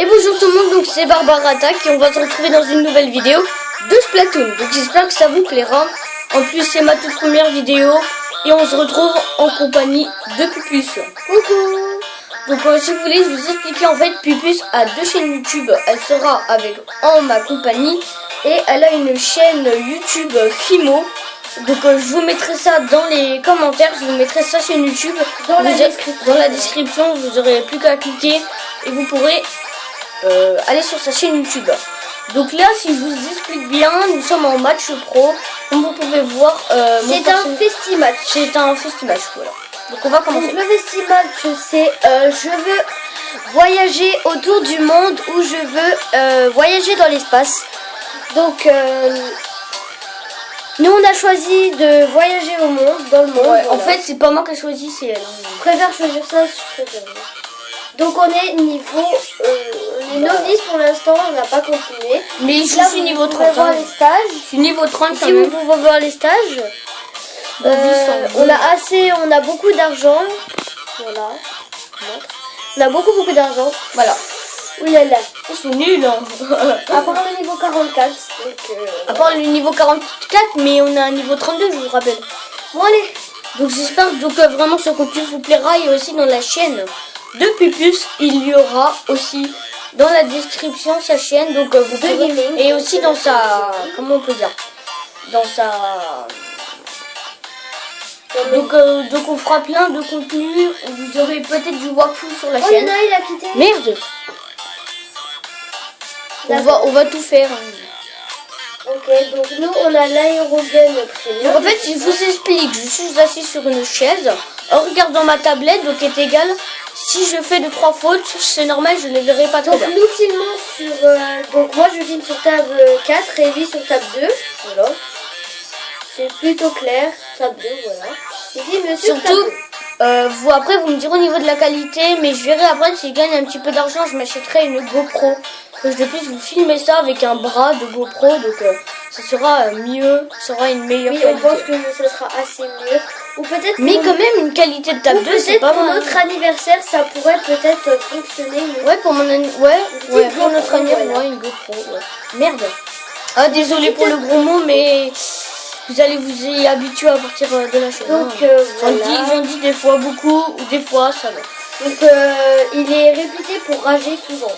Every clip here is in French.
Et bonjour tout le monde, donc c'est Barbara Attack et on va se retrouver dans une nouvelle vidéo de Splatoon. Donc j'espère que ça vous plaira. En plus c'est ma toute première vidéo et on se retrouve en compagnie de Pupus. Coucou. Donc si vous voulez je vous expliquer, en fait Pupus a deux chaînes YouTube. Elle sera avec en ma compagnie et elle a une chaîne YouTube Fimo. Donc je vous mettrai ça dans les commentaires, je vous mettrai sa chaîne YouTube dans la description. Vous aurez plus qu'à cliquer et vous pourrez aller sur sa chaîne YouTube. Donc là, si je vous explique bien, nous sommes en match pro. Comme vous pouvez voir, c'est un festi-match. C'est un festi-match, voilà. Donc on va commencer. Donc, le festi-match, c'est je veux voyager autour du monde ou je veux voyager dans l'espace. Donc nous on a choisi de voyager au monde, dans le monde. Ouais, voilà. En fait, c'est pas moi qui ai choisi, c'est elle. Je préfère choisir ça, je préfère. Donc on est niveau novice pour l'instant, on n'a pas continué. Mais je suis niveau 30. Voir les stages. Je suis niveau 30. Si vous pouvez voir les stages. On a beaucoup d'argent. Voilà. On a beaucoup d'argent. Voilà. Oulala. Ils sont nuls. Hein. À part le niveau 44. À part le niveau 44, mais on a un niveau 32, je vous rappelle. Bon allez. Donc j'espère que vraiment ce contenu vous plaira. Et aussi dans la chaîne de Pupus, il y aura aussi dans la description sa chaîne. Donc vous pouvez, gaming, et aussi dans sa, comment on peut dire, dans sa, donc on fera plein de contenus. Vous aurez peut-être du wakfu sur la chaîne. Il a quitté. Merde. On va tout faire. Ok, donc nous on a l'aérogun premium. Donc en fait, je vous explique, je suis assis sur une chaise en regardant ma tablette, donc est égal. Si je fais 2-3 fautes, c'est normal, je ne verrai pas trop bien. Donc nous filmons sur... donc moi je filme sur table 4 et lui sur table 2. Voilà. C'est plutôt clair. Table 2, voilà. Il filme sur surtout, table 2. vous après vous me direz au niveau de la qualité, mais je verrai après si je gagne un petit peu d'argent, je m'achèterai une GoPro. Que je puisse vous filmer ça avec un bras de GoPro, donc ça sera mieux, ça sera une meilleure qualité. Oui, on pense que ça sera assez mieux. Ou peut-être. Mais quand même une qualité de table 2, c'est pas mal. Pour notre anniversaire, ça pourrait peut-être fonctionner. Ouais, pour mon pour notre anniversaire, une GoPro. Ouais. Merde. Ah, désolé pour le gros mot, mais vous allez vous y habituer à partir de la chaîne. Donc j'en dis des fois beaucoup, ou des fois ça va. Donc il est réputé pour rager souvent.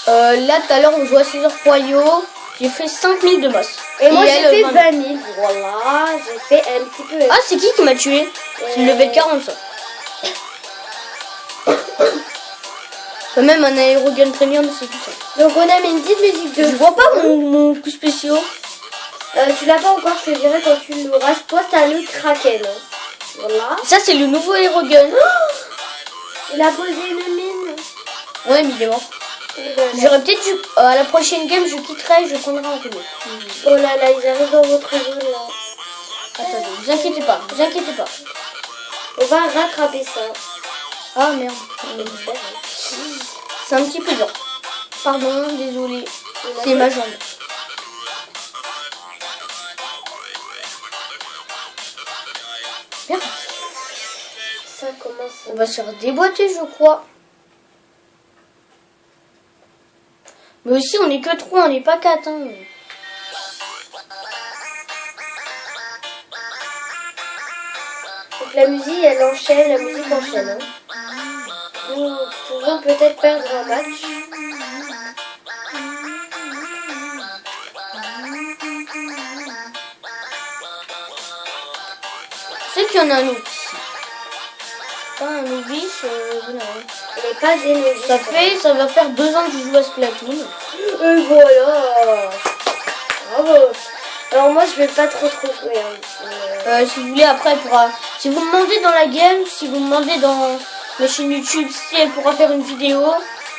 Là, tout à l'heure, on joue à César Poyo. J'ai fait 5000 de masse. Et moi, j'ai fait 20 000. Voilà, j'ai fait un petit peu. Ah, c'est qui m'a tué? C'est le level 40, ça. Quand même, un aérogun premium, c'est tout ça. Donc, on a mis une petite musique de. Je vois pas mon coup spécial. Tu l'as pas encore, je te dirai quand tu l'auras. Toi, t'as le Kraken. Voilà. Ça, c'est le nouveau aérogun. Il a posé une mine. Ouais, mais il est mort. J'aurais peut-être dû, à la prochaine game, je quitterai, je prendrai un robot. Oh là là, ils arrivent dans votre zone là. Attendez, vous inquiétez pas, vous inquiétez pas. On va rattraper ça. Ah merde. C'est un petit peu dur. Pardon, désolé. C'est ma jambe. Merde. Ça commence. On va se faire déboîter, je crois. Mais aussi, on n'est que 3, on n'est pas 4. Hein. Donc la musique, elle enchaîne, la musique enchaîne. Hein. Nous pouvons peut-être perdre un match. Je sais qu'il y en a un autre ici. Pas un novice, non. Il n'est pas des novices. Ça va faire 2 ans que je joue à Splatoon. Et voilà. Bravo. Alors moi je vais pas trop jouer. Hein. Si vous voulez après elle pourra. Si vous me demandez dans la game, si vous me demandez dans ma chaîne YouTube si elle pourra faire une vidéo,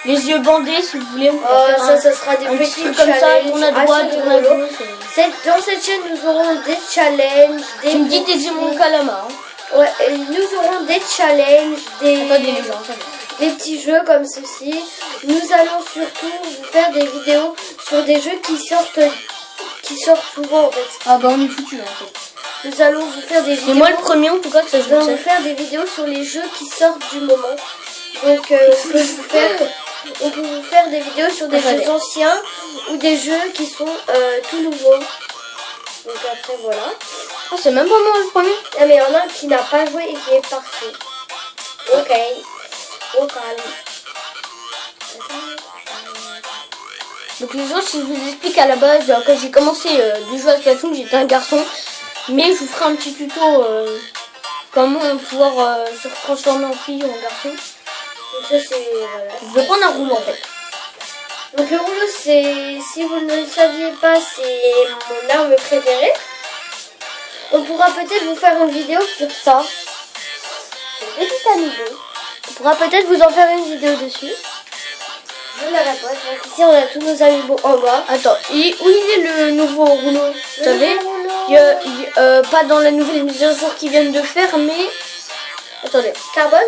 les yeux bandés si vous voulez. Ça sera des petits trucs comme ça, tourne à droite, tourne à gauche. Dans cette chaîne nous aurons des challenges. Tu me dis des mon calamar. Hein. Ouais, et nous aurons des challenges, des petits jeux comme ceci. Nous allons surtout vous faire des vidéos sur des jeux qui sortent souvent en fait. Ah bah on est foutu en fait. Nous allons vous faire des vidéos. C'est moi le premier en tout cas que ça joue. Nous allons vous faire des vidéos sur les jeux qui sortent du moment. Donc on peut vous faire on peut vous faire des vidéos sur des Attendez. jeux anciens ou des jeux qui sont tout nouveaux. Donc après voilà. Ah, c'est même pas moi le premier. Ah, mais il y en a un qui n'a pas joué et qui est parfait. Ok. Au calme. Donc les gens, si je vous explique à la base, quand j'ai commencé de jouer à Splatoon, j'étais un garçon. Mais je vous ferai un petit tuto comment pouvoir se transformer en fille ou en garçon. Donc ça c'est... Voilà. Je vais prendre un rouleau en fait. Donc le rouleau c'est... Si vous ne le saviez pas, c'est mon arme préférée. On pourra peut-être vous faire une vidéo sur ça. C'est un petit amiibo. On pourra peut-être vous en faire une vidéo dessus. Je la réponds. Donc ici on a tous nos amiibo en bas. Attends, et où il est le nouveau rouleau? Vous savez, nouveau rouleau. pas dans la nouvelle mise à jour qu'ils viennent de faire, mais... Attendez, Carbone.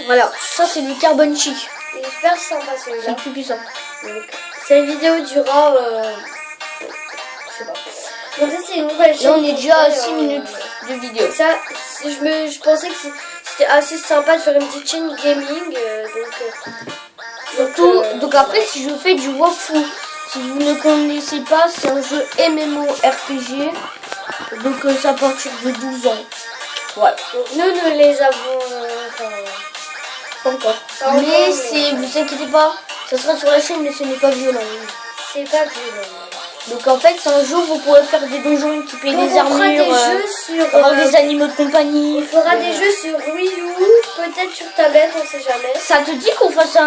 voilà, ça c'est le carbone chic. Il est super sympa C'est celui-là. le plus puissant. Donc, cette vidéo durera... je sais pas. Donc ça c'est une nouvelle chaîne. Là on est déjà à qu'on fait, 6 minutes de vidéo. Donc ça, je pensais que c'était assez sympa de faire une petite chaîne gaming. Surtout, donc après si je fais du walkthrough, si vous ne connaissez pas, c'est un jeu MMORPG, donc ça part sur de 12 ans. Ouais, Donc nous les avons... pas encore. Pas encore, Mais mais- c'est, vous inquiétez pas, ça sera sur la chaîne mais ce n'est pas violent. c'est pas violent. Donc en fait c'est un jeu où vous pourrez faire des donjons, équiper Donc des on fera armures, des jeux sur... avoir des animaux de compagnie. on fera des jeux sur Wii U, peut-être sur tablette, on sait jamais. Ça te dit qu'on fasse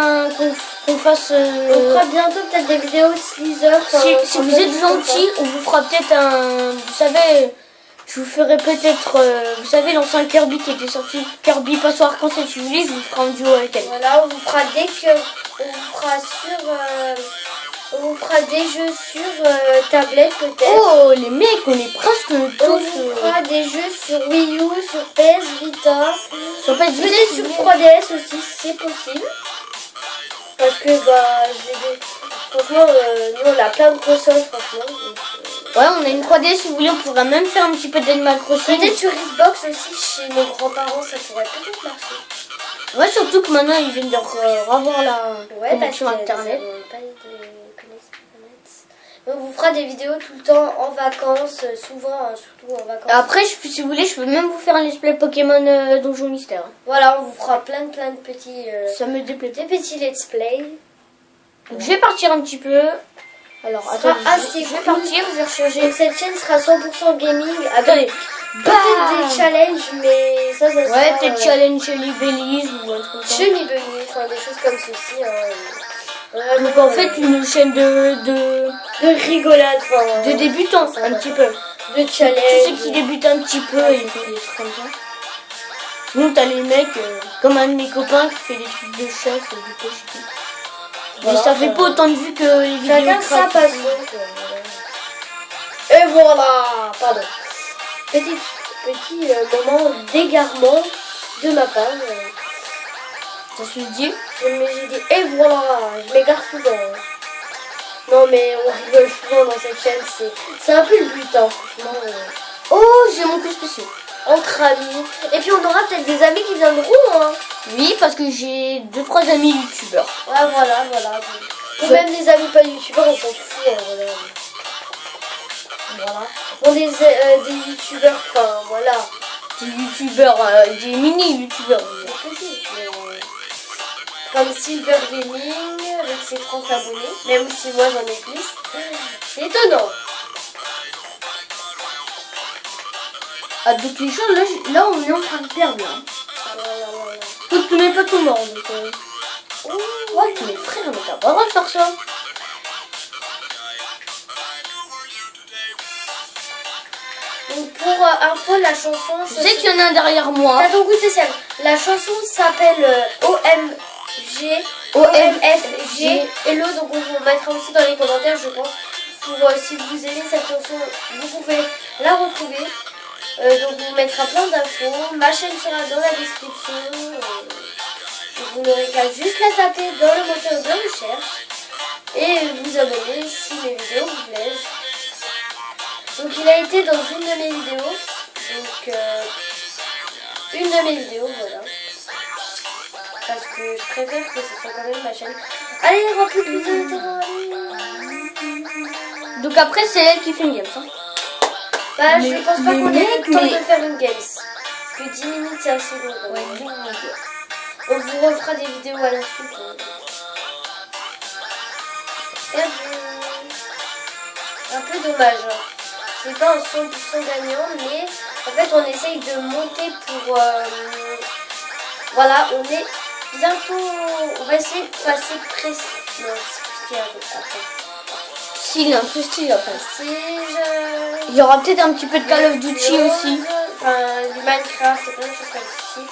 qu'on fasse... On fera bientôt peut-être des vidéos Slither. si vous êtes gentil, on vous fera peut-être un... Vous savez, je vous ferai peut-être... vous savez l'ancien Kirby qui était sorti, Kirby Passeau Arc-en-Ciel, si vous voulez, je vous ferai un duo avec elle. Voilà, on vous fera dès que... On vous fera sur... on vous fera des jeux sur tablette peut-être. Oh les mecs, on est presque On tous... vous fera des jeux sur Wii U, sur PS Vita, sur PS Vita, peut-être si sur vous voulez. 3DS aussi, c'est possible. Parce que franchement, nous on a plein de consoles, franchement. Donc, Ouais, on a une 3D, si vous voulez, on pourra même faire un petit peu d'Animal Crossing. peut-être sur Xbox aussi, chez nos grands-parents, ça pourrait peut-être marcher. Ouais, surtout que maintenant, ils viennent de revoir la connexion parce que Internet. nous avons pas de connexion Internet. On vous fera des vidéos tout le temps en vacances, souvent, surtout en vacances. Après, si vous voulez, je peux même vous faire un let's play Pokémon Donjon Mystère. Voilà, on vous fera plein de petits, Ça me déplaît. des petits let's play. Donc, je vais partir un petit peu. Alors, Ce sera attendez, assez je vais cool. partir, je vais recharger. Donc cette chaîne sera 100% gaming. Attendez. Peut-être des challenges, mais ça Ouais, sera... peut-être challenge chez les Belize ou un truc comme ça. Chez Bunny, enfin des choses comme ceci. Vraiment, Donc, en fait, une chaîne de rigolade, enfin, débutants, ça un va. petit peu. De challenge. Tous ceux qui débutent un petit peu, ils font des trucs comme ça. Sinon, t'as les mecs, comme un de mes copains qui fait des trucs de chef et du coach et tout. Voilà, Mais ça fait pas autant de vues que les vidéos Chacun sa crafts. passion. Et voilà. Pardon. Petit moment d'égarement de ma part. Ça se dit. J'ai dit et voilà. Je m'égare souvent. Non mais on rigole souvent dans cette chaîne. C'est un peu le but, hein, franchement. Oh, j'ai mon coup spécial. Entre amis. Et puis on aura peut-être des amis qui viendront. Hein. Oui, parce que j'ai 2-3 amis youtubeurs. Ah voilà. Ou même des amis pas youtubeurs, on s'en fout. Hein, voilà. Bon, des youtubeurs, enfin voilà. Des youtubeurs, des mini youtubeurs. Des petits, mais, comme Silver Gaming avec ses 30 abonnés, même si moi j'en ai plus. C'est étonnant. Ah, donc les choses, là on est en train de perdre. Hein. Toi, tu n'es pas tout mort. Donc, ouais, mais frère, mais t'as pas le droit de faire ça. Donc pour info, la chanson... Tu sais qu'il y en a un derrière moi. T'as ton goût spécial. La chanson s'appelle OMG. OMFG. Hello, donc on vous mettra aussi dans les commentaires, je pense. Pour si vous aimez cette chanson, vous pouvez la retrouver. Donc on vous mettra plein d'infos. Ma chaîne sera dans la description. Vous n'aurez qu'à juste la taper dans le moteur de recherche. Et vous abonner si mes vidéos vous plaisent. Donc il a été dans une de mes vidéos. Donc une de mes vidéos, voilà. Parce que je préfère que ce soit quand même ma chaîne. Allez, remplis plus de terrain. Donc après, c'est elle qui fait une game. Hein. Bah, Mais- je pense pas mais qu'on ait mec, le temps mais- de faire une games. Parce que 10 minutes, c'est assez long. Ouais, 10 minutes. On vous refera des vidéos à la suite. Perdu. Un peu dommage. Hein. C'est pas un 100% gagnant, mais en fait, on essaye de monter pour... voilà, on est bientôt... On va essayer de passer presque... Non, c'est ce qu'il y a après. Si, il y a un prestige après. Prestige... Il y aura peut-être un petit peu de Call of Duty aussi. Enfin, du Minecraft et plein de choses comme ceci.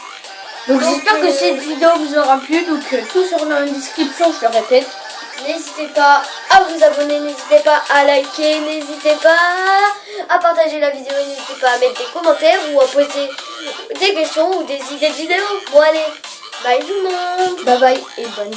Donc Donc, j'espère que cette vidéo vous aura plu. Donc tout sera dans la description, je le répète. N'hésitez pas à vous abonner, n'hésitez pas à liker, n'hésitez pas à partager la vidéo, n'hésitez pas à mettre des commentaires ou à poser des questions ou des idées de vidéos. Bon allez, bye tout le monde. Bye bye et bonne